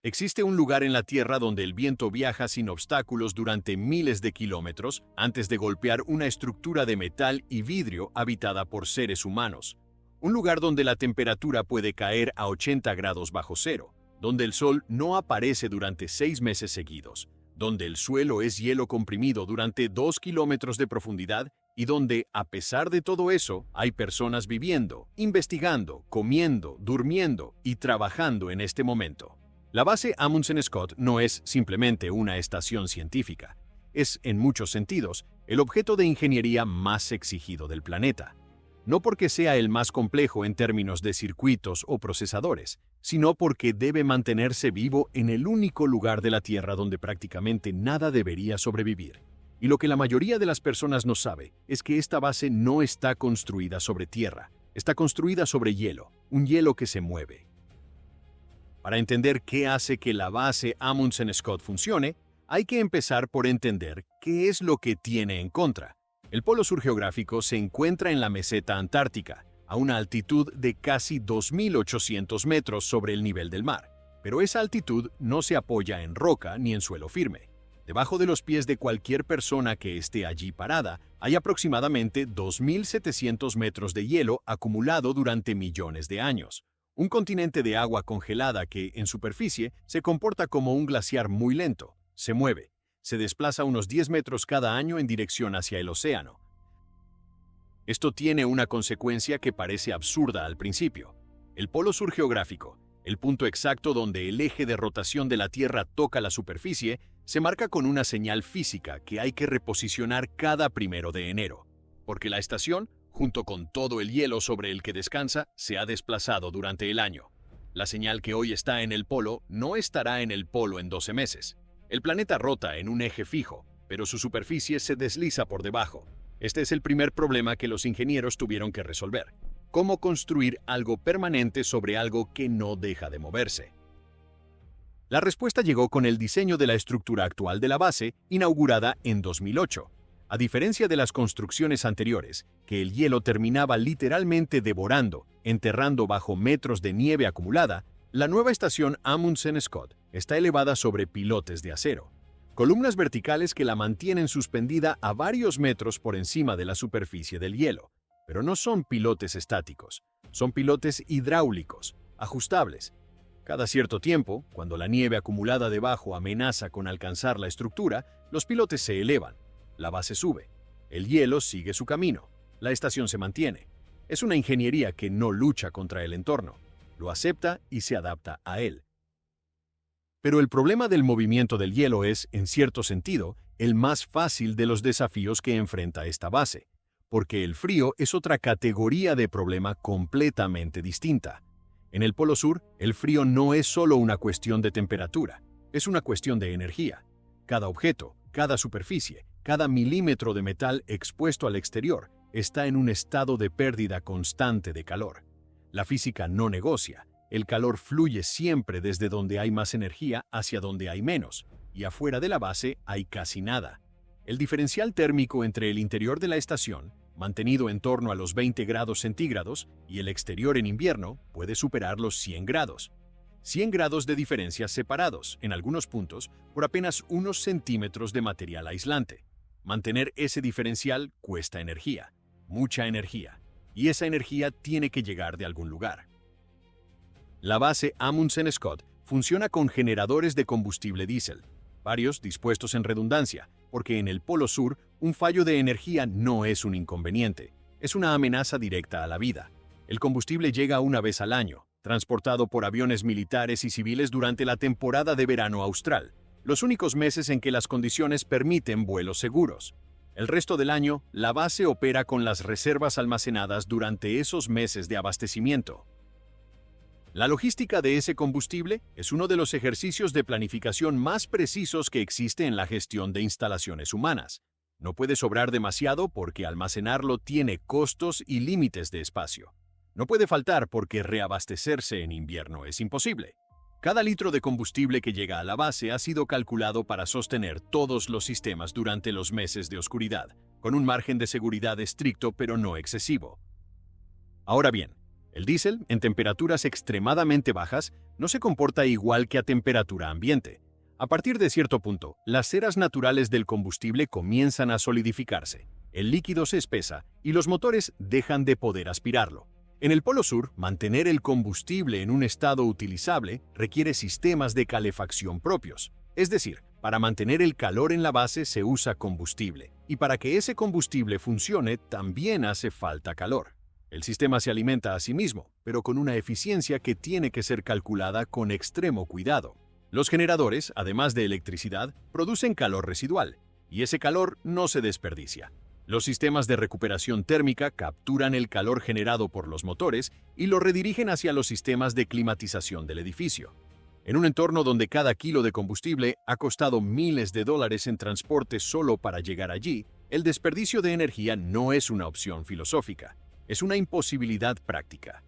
Existe un lugar en la Tierra donde el viento viaja sin obstáculos durante miles de kilómetros antes de golpear una estructura de metal y vidrio habitada por seres humanos. Un lugar donde la temperatura puede caer a 80 grados bajo cero, donde el sol no aparece durante 6 meses seguidos, donde el suelo es hielo comprimido durante 2 kilómetros de profundidad y donde, a pesar de todo eso, hay personas viviendo, investigando, comiendo, durmiendo y trabajando en este momento. La base Amundsen Scott no es simplemente una estación científica. Es, en muchos sentidos, el objeto de ingeniería más exigido del planeta. No porque sea el más complejo en términos de circuitos o procesadores, sino porque debe mantenerse vivo en el único lugar de la Tierra donde prácticamente nada debería sobrevivir. Y lo que la mayoría de las personas no sabe es que esta base no está construida sobre tierra, está construida sobre hielo, un hielo que se mueve. Para entender qué hace que la base Amundsen Scott funcione, hay que empezar por entender qué es lo que tiene en contra. El polo sur geográfico se encuentra en la meseta antártica, a una altitud de casi 2.800 metros sobre el nivel del mar, pero esa altitud no se apoya en roca ni en suelo firme. Debajo de los pies de cualquier persona que esté allí parada, hay aproximadamente 2.700 metros de hielo acumulado durante millones de años. Un continente de agua congelada que, en superficie, se comporta como un glaciar muy lento, se mueve, se desplaza unos 10 metros cada año en dirección hacia el océano. Esto tiene una consecuencia que parece absurda al principio. El polo sur geográfico, el punto exacto donde el eje de rotación de la Tierra toca la superficie, se marca con una señal física que hay que reposicionar cada 1 de enero, porque la estación, junto con todo el hielo sobre el que descansa, se ha desplazado durante el año. La señal que hoy está en el polo no estará en el polo en 12 meses. El planeta rota en un eje fijo, pero su superficie se desliza por debajo. Este es el primer problema que los ingenieros tuvieron que resolver. ¿Cómo construir algo permanente sobre algo que no deja de moverse? La respuesta llegó con el diseño de la estructura actual de la base, inaugurada en 2008. A diferencia de las construcciones anteriores, que el hielo terminaba literalmente devorando, enterrando bajo metros de nieve acumulada, la nueva estación Amundsen Scott está elevada sobre pilotes de acero, columnas verticales que la mantienen suspendida a varios metros por encima de la superficie del hielo. Pero no son pilotes estáticos, son pilotes hidráulicos, ajustables. Cada cierto tiempo, cuando la nieve acumulada debajo amenaza con alcanzar la estructura, los pilotes se elevan. La base sube. El hielo sigue su camino. La estación se mantiene. Es una ingeniería que no lucha contra el entorno. Lo acepta y se adapta a él. Pero el problema del movimiento del hielo es, en cierto sentido, el más fácil de los desafíos que enfrenta esta base, porque el frío es otra categoría de problema completamente distinta. En el Polo Sur, el frío no es solo una cuestión de temperatura, es una cuestión de energía. Cada objeto, cada superficie, cada milímetro de metal expuesto al exterior está en un estado de pérdida constante de calor. La física no negocia. El calor fluye siempre desde donde hay más energía hacia donde hay menos, y afuera de la base hay casi nada. El diferencial térmico entre el interior de la estación, mantenido en torno a los 20 grados centígrados, y el exterior en invierno, puede superar los 100 grados. 100 grados de diferencia separados, en algunos puntos, por apenas unos centímetros de material aislante. Mantener ese diferencial cuesta energía, mucha energía, y esa energía tiene que llegar de algún lugar. La base Amundsen Scott funciona con generadores de combustible diésel, varios dispuestos en redundancia, porque en el Polo Sur un fallo de energía no es un inconveniente, es una amenaza directa a la vida. El combustible llega una vez al año, transportado por aviones militares y civiles durante la temporada de verano austral, los únicos meses en que las condiciones permiten vuelos seguros. El resto del año, la base opera con las reservas almacenadas durante esos meses de abastecimiento. La logística de ese combustible es uno de los ejercicios de planificación más precisos que existe en la gestión de instalaciones humanas. No puede sobrar demasiado porque almacenarlo tiene costos y límites de espacio. No puede faltar porque reabastecerse en invierno es imposible. Cada litro de combustible que llega a la base ha sido calculado para sostener todos los sistemas durante los meses de oscuridad, con un margen de seguridad estricto pero no excesivo. Ahora bien, El diésel, en temperaturas extremadamente bajas, no se comporta igual que a temperatura ambiente. A partir de cierto punto, las ceras naturales del combustible comienzan a solidificarse, el líquido se espesa y los motores dejan de poder aspirarlo. En el Polo Sur, mantener el combustible en un estado utilizable requiere sistemas de calefacción propios. Es decir, para mantener el calor en la base se usa combustible, y para que ese combustible funcione también hace falta calor. El sistema se alimenta a sí mismo, pero con una eficiencia que tiene que ser calculada con extremo cuidado. Los generadores, además de electricidad, producen calor residual, y ese calor no se desperdicia. Los sistemas de recuperación térmica capturan el calor generado por los motores y lo redirigen hacia los sistemas de climatización del edificio. En un entorno donde cada kilo de combustible ha costado miles de dólares en transporte solo para llegar allí, el desperdicio de energía no es una opción filosófica, es una imposibilidad práctica.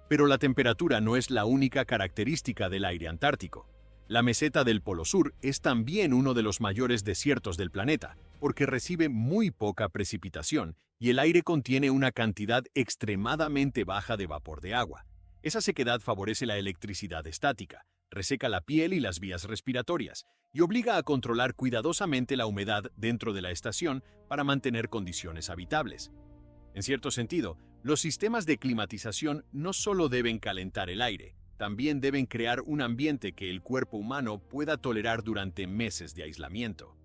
Pero la temperatura no es la única característica del aire antártico. La meseta del Polo Sur es también uno de los mayores desiertos del planeta, porque recibe muy poca precipitación y el aire contiene una cantidad extremadamente baja de vapor de agua. Esa sequedad favorece la electricidad estática, reseca la piel y las vías respiratorias, y obliga a controlar cuidadosamente la humedad dentro de la estación para mantener condiciones habitables. En cierto sentido, los sistemas de climatización no solo deben calentar el aire, también deben crear un ambiente que el cuerpo humano pueda tolerar durante meses de aislamiento.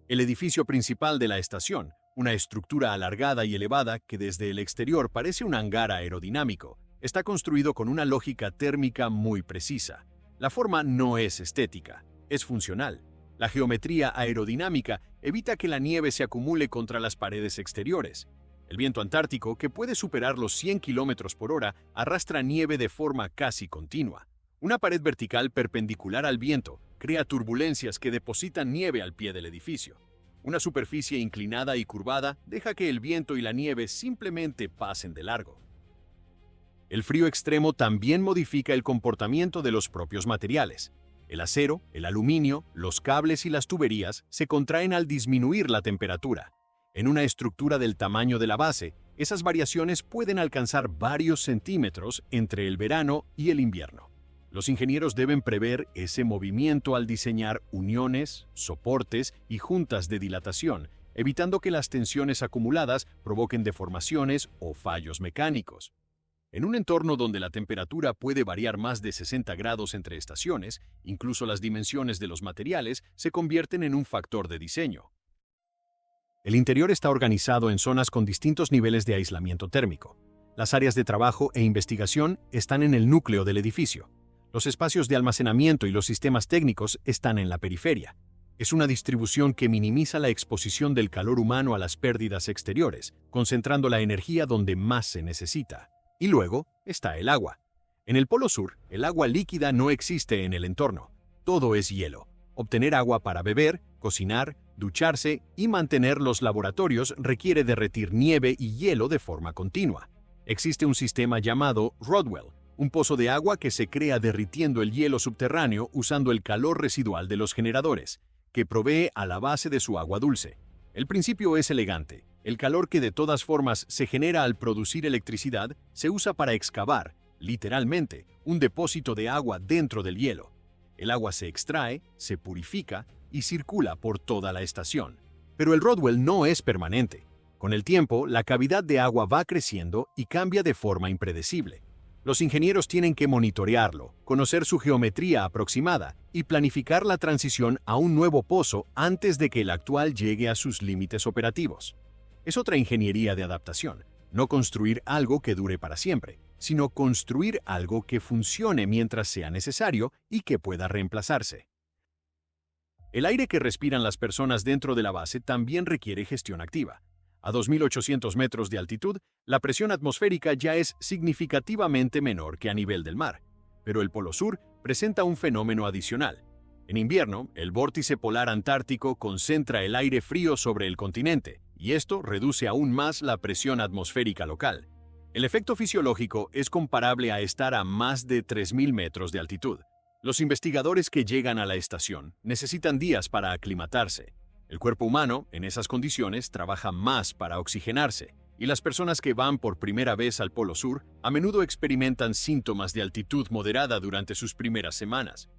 El edificio principal de la estación, una estructura alargada y elevada que desde el exterior parece un hangar aerodinámico, está construido con una lógica térmica muy precisa. La forma no es estética, es funcional. La geometría aerodinámica evita que la nieve se acumule contra las paredes exteriores. El viento antártico, que puede superar los 100 km por hora, arrastra nieve de forma casi continua. Una pared vertical perpendicular al viento crea turbulencias que depositan nieve al pie del edificio. Una superficie inclinada y curvada deja que el viento y la nieve simplemente pasen de largo. El frío extremo también modifica el comportamiento de los propios materiales. El acero, el aluminio, los cables y las tuberías se contraen al disminuir la temperatura. En una estructura del tamaño de la base, esas variaciones pueden alcanzar varios centímetros entre el verano y el invierno. Los ingenieros deben prever ese movimiento al diseñar uniones, soportes y juntas de dilatación, evitando que las tensiones acumuladas provoquen deformaciones o fallos mecánicos. En un entorno donde la temperatura puede variar más de 60 grados entre estaciones, incluso las dimensiones de los materiales se convierten en un factor de diseño. El interior está organizado en zonas con distintos niveles de aislamiento térmico. Las áreas de trabajo e investigación están en el núcleo del edificio. Los espacios de almacenamiento y los sistemas técnicos están en la periferia. Es una distribución que minimiza la exposición del calor humano a las pérdidas exteriores, concentrando la energía donde más se necesita. Y luego está el agua. En el Polo Sur, el agua líquida no existe en el entorno. Todo es hielo. Obtener agua para beber, cocinar, ducharse y mantener los laboratorios requiere derretir nieve y hielo de forma continua. Existe un sistema llamado Rodwell, un pozo de agua que se crea derritiendo el hielo subterráneo usando el calor residual de los generadores, que provee a la base de su agua dulce. El principio es elegante. El calor que de todas formas se genera al producir electricidad se usa para excavar, literalmente, un depósito de agua dentro del hielo. El agua se extrae, se purifica y circula por toda la estación. Pero el Rodwell no es permanente. Con el tiempo, la cavidad de agua va creciendo y cambia de forma impredecible. Los ingenieros tienen que monitorearlo, conocer su geometría aproximada y planificar la transición a un nuevo pozo antes de que el actual llegue a sus límites operativos. Es otra ingeniería de adaptación, no construir algo que dure para siempre, sino construir algo que funcione mientras sea necesario y que pueda reemplazarse. El aire que respiran las personas dentro de la base también requiere gestión activa. A 2.800 metros de altitud, la presión atmosférica ya es significativamente menor que a nivel del mar, pero el Polo Sur presenta un fenómeno adicional. En invierno, el vórtice polar antártico concentra el aire frío sobre el continente, y esto reduce aún más la presión atmosférica local. El efecto fisiológico es comparable a estar a más de 3.000 metros de altitud. Los investigadores que llegan a la estación necesitan días para aclimatarse. El cuerpo humano, en esas condiciones, trabaja más para oxigenarse. y las personas que van por primera vez al Polo Sur a menudo experimentan síntomas de altitud moderada durante sus primeras semanas.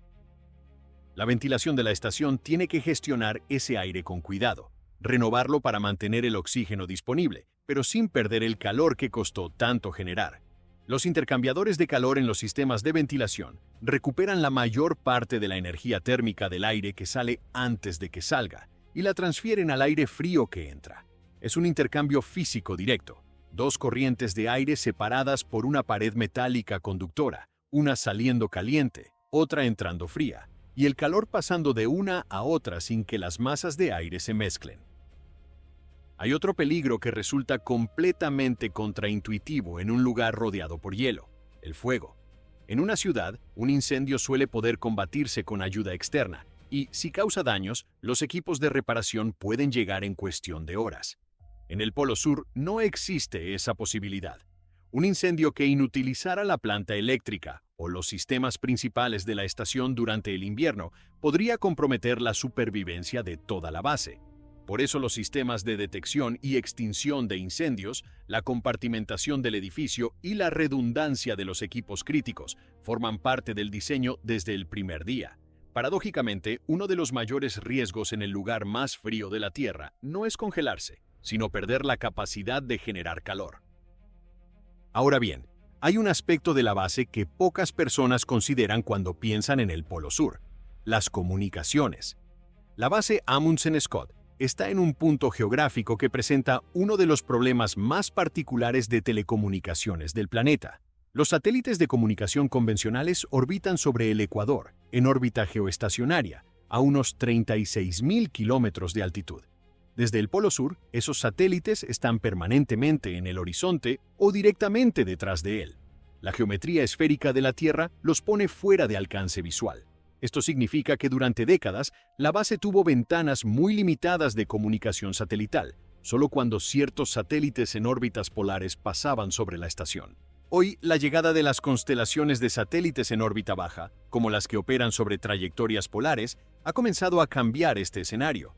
La ventilación de la estación tiene que gestionar ese aire con cuidado, renovarlo para mantener el oxígeno disponible, pero sin perder el calor que costó tanto generar. Los intercambiadores de calor en los sistemas de ventilación recuperan la mayor parte de la energía térmica del aire que sale antes de que salga y la transfieren al aire frío que entra. Es un intercambio físico directo, dos corrientes de aire separadas por una pared metálica conductora, una saliendo caliente, otra entrando fría, y el calor pasando de una a otra sin que las masas de aire se mezclen. Hay otro peligro que resulta completamente contraintuitivo en un lugar rodeado por hielo: el fuego. En una ciudad, un incendio suele poder combatirse con ayuda externa, y si causa daños, los equipos de reparación pueden llegar en cuestión de horas. En el Polo Sur no existe esa posibilidad. Un incendio que inutilizara la planta eléctrica o los sistemas principales de la estación durante el invierno podría comprometer la supervivencia de toda la base. Por eso los sistemas de detección y extinción de incendios, la compartimentación del edificio y la redundancia de los equipos críticos forman parte del diseño desde el primer día. Paradójicamente, uno de los mayores riesgos en el lugar más frío de la Tierra no es congelarse, sino perder la capacidad de generar calor. Ahora bien, hay un aspecto de la base que pocas personas consideran cuando piensan en el Polo Sur: las comunicaciones. La base Amundsen Scott está en un punto geográfico que presenta uno de los problemas más particulares de telecomunicaciones del planeta. Los satélites de comunicación convencionales orbitan sobre el Ecuador, en órbita geoestacionaria, a unos 36.000 kilómetros de altitud. Desde el Polo Sur, esos satélites están permanentemente en el horizonte o directamente detrás de él. La geometría esférica de la Tierra los pone fuera de alcance visual. Esto significa que durante décadas, la base tuvo ventanas muy limitadas de comunicación satelital, solo cuando ciertos satélites en órbitas polares pasaban sobre la estación. Hoy, la llegada de las constelaciones de satélites en órbita baja, como las que operan sobre trayectorias polares, ha comenzado a cambiar este escenario.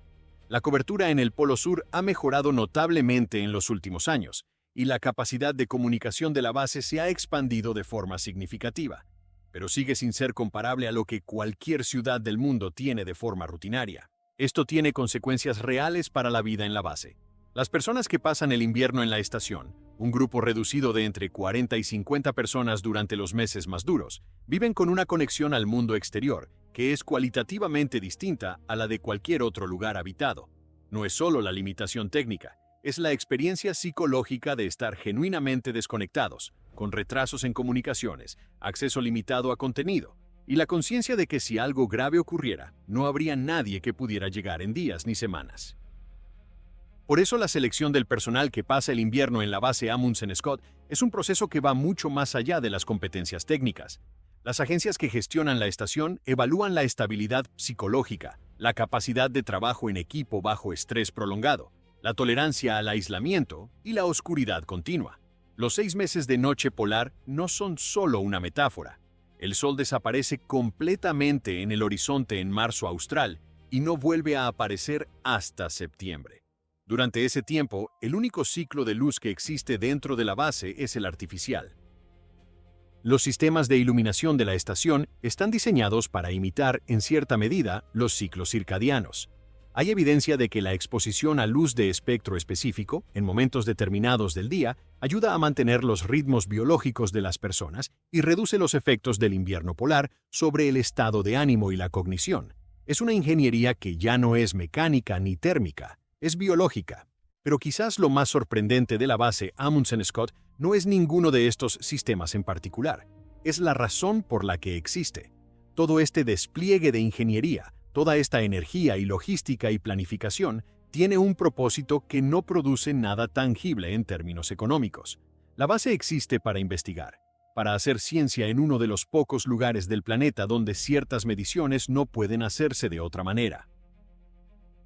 La cobertura en el Polo Sur ha mejorado notablemente en los últimos años, y la capacidad de comunicación de la base se ha expandido de forma significativa, pero sigue sin ser comparable a lo que cualquier ciudad del mundo tiene de forma rutinaria. Esto tiene consecuencias reales para la vida en la base. Las personas que pasan el invierno en la estación, un grupo reducido de entre 40 y 50 personas durante los meses más duros, viven con una conexión al mundo exterior que es cualitativamente distinta a la de cualquier otro lugar habitado. No es solo la limitación técnica, es la experiencia psicológica de estar genuinamente desconectados, con retrasos en comunicaciones, acceso limitado a contenido, y la conciencia de que si algo grave ocurriera, no habría nadie que pudiera llegar en días ni semanas. Por eso la selección del personal que pasa el invierno en la base Amundsen Scott es un proceso que va mucho más allá de las competencias técnicas. Las agencias que gestionan la estación evalúan la estabilidad psicológica, la capacidad de trabajo en equipo bajo estrés prolongado, la tolerancia al aislamiento y la oscuridad continua. Los 6 meses de noche polar no son solo una metáfora. El sol desaparece completamente en el horizonte en marzo austral y no vuelve a aparecer hasta septiembre. Durante ese tiempo, el único ciclo de luz que existe dentro de la base es el artificial. Los sistemas de iluminación de la estación están diseñados para imitar, en cierta medida, los ciclos circadianos. Hay evidencia de que la exposición a luz de espectro específico, en momentos determinados del día, ayuda a mantener los ritmos biológicos de las personas y reduce los efectos del invierno polar sobre el estado de ánimo y la cognición. Es una ingeniería que ya no es mecánica ni térmica, es biológica. Pero quizás lo más sorprendente de la base Amundsen Scott no es ninguno de estos sistemas en particular. Es la razón por la que existe. Todo este despliegue de ingeniería, toda esta energía y logística y planificación tiene un propósito que no produce nada tangible en términos económicos. La base existe para investigar, para hacer ciencia en uno de los pocos lugares del planeta donde ciertas mediciones no pueden hacerse de otra manera.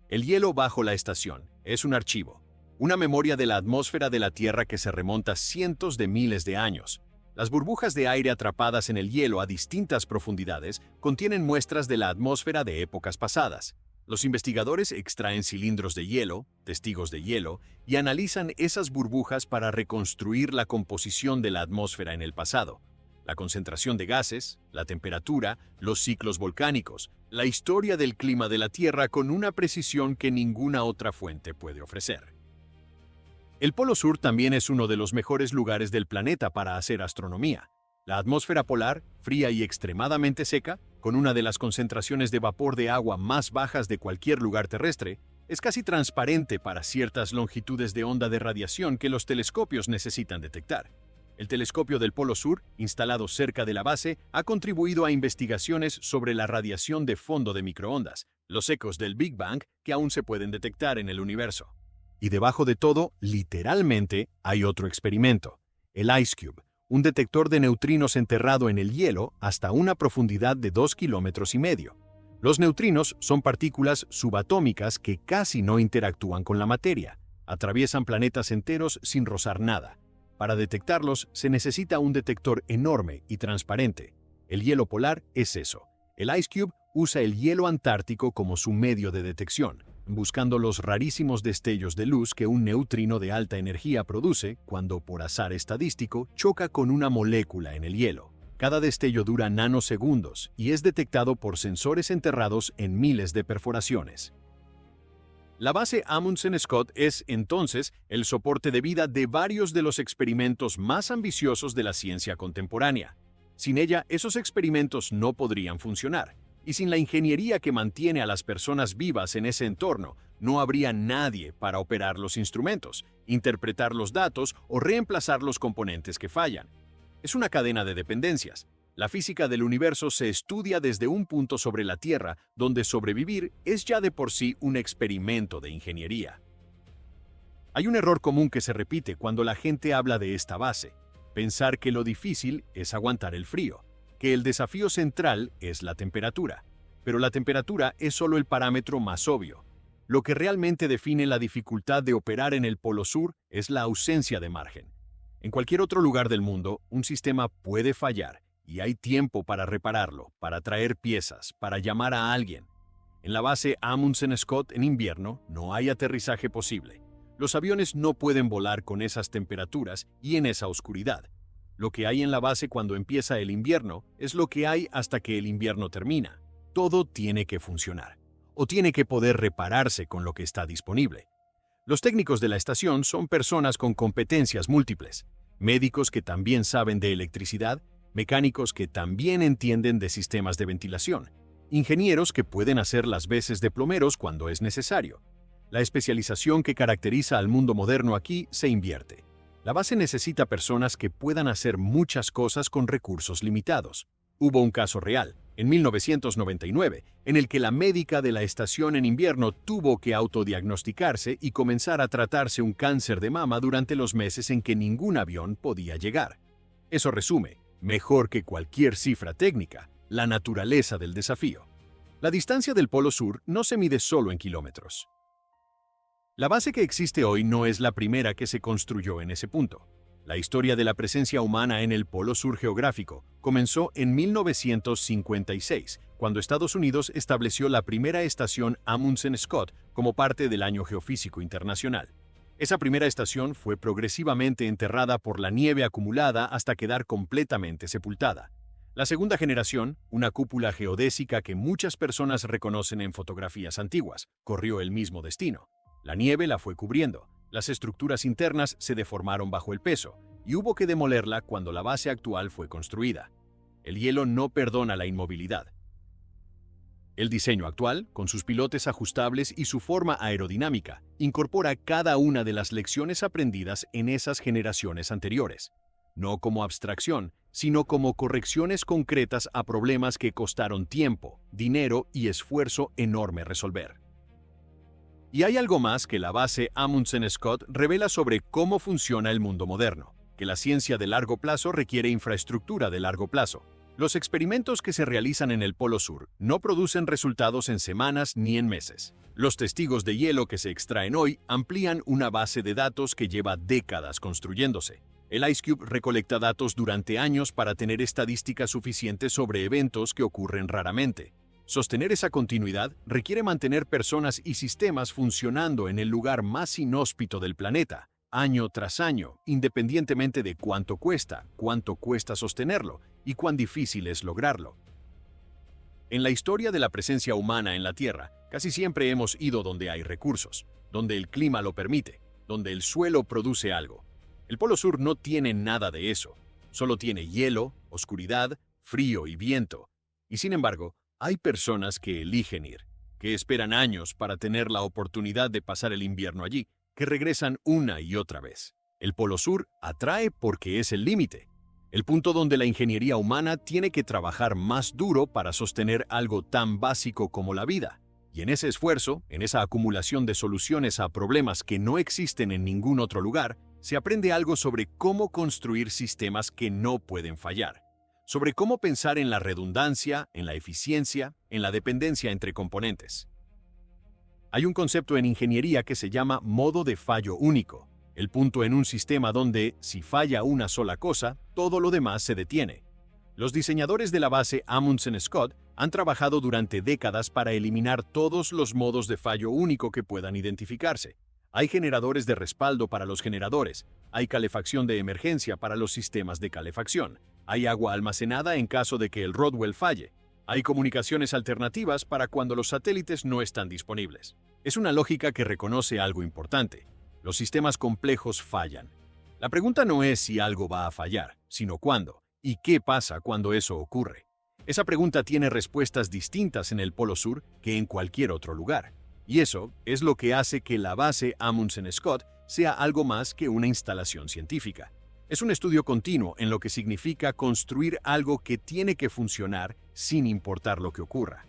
El hielo bajo la estación es un archivo, una memoria de la atmósfera de la Tierra que se remonta cientos de miles de años. Las burbujas de aire atrapadas en el hielo a distintas profundidades contienen muestras de la atmósfera de épocas pasadas. Los investigadores extraen cilindros de hielo, testigos de hielo, y analizan esas burbujas para reconstruir la composición de la atmósfera en el pasado. La concentración de gases, la temperatura, los ciclos volcánicos, la historia del clima de la Tierra con una precisión que ninguna otra fuente puede ofrecer. El Polo Sur también es uno de los mejores lugares del planeta para hacer astronomía. La atmósfera polar, fría y extremadamente seca, con una de las concentraciones de vapor de agua más bajas de cualquier lugar terrestre, es casi transparente para ciertas longitudes de onda de radiación que los telescopios necesitan detectar. El telescopio del Polo Sur, instalado cerca de la base, ha contribuido a investigaciones sobre la radiación de fondo de microondas, los ecos del Big Bang que aún se pueden detectar en el universo. Y debajo de todo, literalmente, hay otro experimento, el IceCube, un detector de neutrinos enterrado en el hielo hasta una profundidad de 2,5 kilómetros. Los neutrinos son partículas subatómicas que casi no interactúan con la materia, atraviesan planetas enteros sin rozar nada. Para detectarlos se necesita un detector enorme y transparente. El hielo polar es eso. El IceCube usa el hielo antártico como su medio de detección, buscando los rarísimos destellos de luz que un neutrino de alta energía produce cuando, por azar estadístico, choca con una molécula en el hielo. Cada destello dura nanosegundos y es detectado por sensores enterrados en miles de perforaciones. La base Amundsen Scott es, entonces, el soporte de vida de varios de los experimentos más ambiciosos de la ciencia contemporánea. Sin ella, esos experimentos no podrían funcionar. Y sin la ingeniería que mantiene a las personas vivas en ese entorno, no habría nadie para operar los instrumentos, interpretar los datos o reemplazar los componentes que fallan. Es una cadena de dependencias. La física del universo se estudia desde un punto sobre la Tierra, donde sobrevivir es ya de por sí un experimento de ingeniería. Hay un error común que se repite cuando la gente habla de esta base: pensar que lo difícil es aguantar el frío, que el desafío central es la temperatura. Pero la temperatura es solo el parámetro más obvio. Lo que realmente define la dificultad de operar en el Polo Sur es la ausencia de margen. En cualquier otro lugar del mundo, un sistema puede fallar, y hay tiempo para repararlo, para traer piezas, para llamar a alguien. En la base Amundsen Scott en invierno no hay aterrizaje posible. Los aviones no pueden volar con esas temperaturas y en esa oscuridad. Lo que hay en la base cuando empieza el invierno es lo que hay hasta que el invierno termina. Todo tiene que funcionar, o tiene que poder repararse con lo que está disponible. Los técnicos de la estación son personas con competencias múltiples, médicos que también saben de electricidad, mecánicos que también entienden de sistemas de ventilación, ingenieros que pueden hacer las veces de plomeros cuando es necesario. La especialización que caracteriza al mundo moderno aquí se invierte. La base necesita personas que puedan hacer muchas cosas con recursos limitados. Hubo un caso real, en 1999, en el que la médica de la estación en invierno tuvo que autodiagnosticarse y comenzar a tratarse un cáncer de mama durante los meses en que ningún avión podía llegar. Eso resume, mejor que cualquier cifra técnica, la naturaleza del desafío. La distancia del Polo Sur no se mide solo en kilómetros. La base que existe hoy no es la primera que se construyó en ese punto. La historia de la presencia humana en el Polo Sur geográfico comenzó en 1956, cuando Estados Unidos estableció la primera estación Amundsen Scott como parte del Año Geofísico Internacional. Esa primera estación fue progresivamente enterrada por la nieve acumulada hasta quedar completamente sepultada. La segunda generación, una cúpula geodésica que muchas personas reconocen en fotografías antiguas, corrió el mismo destino. La nieve la fue cubriendo, las estructuras internas se deformaron bajo el peso, y hubo que demolerla cuando la base actual fue construida. El hielo no perdona la inmovilidad. El diseño actual, con sus pilotes ajustables y su forma aerodinámica, incorpora cada una de las lecciones aprendidas en esas generaciones anteriores, no como abstracción, sino como correcciones concretas a problemas que costaron tiempo, dinero y esfuerzo enorme resolver. Y hay algo más que la base Amundsen Scott revela sobre cómo funciona el mundo moderno, que la ciencia de largo plazo requiere infraestructura de largo plazo. Los experimentos que se realizan en el Polo Sur no producen resultados en semanas ni en meses. Los testigos de hielo que se extraen hoy amplían una base de datos que lleva décadas construyéndose. El IceCube recolecta datos durante años para tener estadísticas suficientes sobre eventos que ocurren raramente. Sostener esa continuidad requiere mantener personas y sistemas funcionando en el lugar más inhóspito del planeta, año tras año, independientemente de cuánto cuesta sostenerlo y cuán difícil es lograrlo. En la historia de la presencia humana en la Tierra, casi siempre hemos ido donde hay recursos, donde el clima lo permite, donde el suelo produce algo. El Polo Sur no tiene nada de eso, solo tiene hielo, oscuridad, frío y viento. Y sin embargo, hay personas que eligen ir, que esperan años para tener la oportunidad de pasar el invierno allí, que regresan una y otra vez. El Polo Sur atrae porque es el límite, el punto donde la ingeniería humana tiene que trabajar más duro para sostener algo tan básico como la vida. Y en ese esfuerzo, en esa acumulación de soluciones a problemas que no existen en ningún otro lugar, se aprende algo sobre cómo construir sistemas que no pueden fallar, sobre cómo pensar en la redundancia, en la eficiencia, en la dependencia entre componentes. Hay un concepto en ingeniería que se llama modo de fallo único, el punto en un sistema donde, si falla una sola cosa, todo lo demás se detiene. Los diseñadores de la base Amundsen-Scott han trabajado durante décadas para eliminar todos los modos de fallo único que puedan identificarse. Hay generadores de respaldo para los generadores, hay calefacción de emergencia para los sistemas de calefacción, hay agua almacenada en caso de que el Rodwell falle, hay comunicaciones alternativas para cuando los satélites no están disponibles. Es una lógica que reconoce algo importante. Los sistemas complejos fallan. La pregunta no es si algo va a fallar, sino cuándo, y qué pasa cuando eso ocurre. Esa pregunta tiene respuestas distintas en el Polo Sur que en cualquier otro lugar. Y eso es lo que hace que la base Amundsen-Scott sea algo más que una instalación científica. Es un estudio continuo en lo que significa construir algo que tiene que funcionar sin importar lo que ocurra.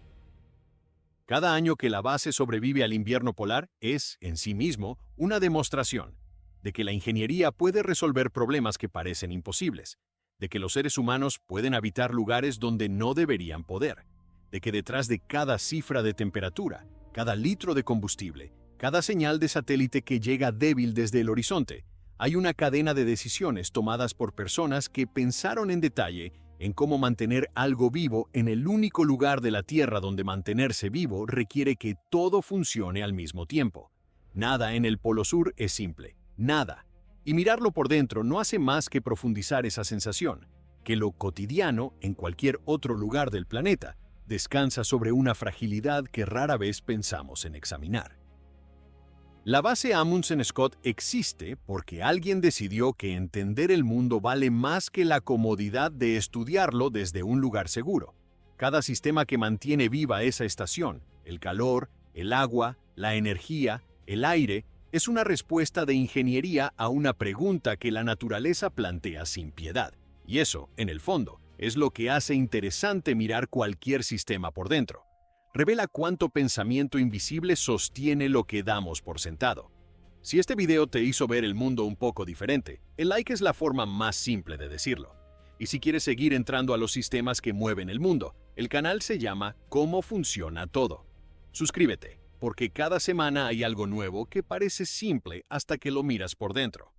Cada año que la base sobrevive al invierno polar es, en sí mismo, una demostración de que la ingeniería puede resolver problemas que parecen imposibles, de que los seres humanos pueden habitar lugares donde no deberían poder, de que detrás de cada cifra de temperatura, cada litro de combustible, cada señal de satélite que llega débil desde el horizonte, hay una cadena de decisiones tomadas por personas que pensaron en detalle en cómo mantener algo vivo en el único lugar de la Tierra donde mantenerse vivo requiere que todo funcione al mismo tiempo. Nada en el Polo Sur es simple, nada. Y mirarlo por dentro no hace más que profundizar esa sensación, que lo cotidiano en cualquier otro lugar del planeta descansa sobre una fragilidad que rara vez pensamos en examinar. La base Amundsen-Scott existe porque alguien decidió que entender el mundo vale más que la comodidad de estudiarlo desde un lugar seguro. Cada sistema que mantiene viva esa estación, el calor, el agua, la energía, el aire, es una respuesta de ingeniería a una pregunta que la naturaleza plantea sin piedad. Y eso, en el fondo, es lo que hace interesante mirar cualquier sistema por dentro. Revela cuánto pensamiento invisible sostiene lo que damos por sentado. Si este video te hizo ver el mundo un poco diferente, el like es la forma más simple de decirlo. Y si quieres seguir entrando a los sistemas que mueven el mundo, el canal se llama ¿Cómo funciona todo? Suscríbete, porque cada semana hay algo nuevo que parece simple hasta que lo miras por dentro.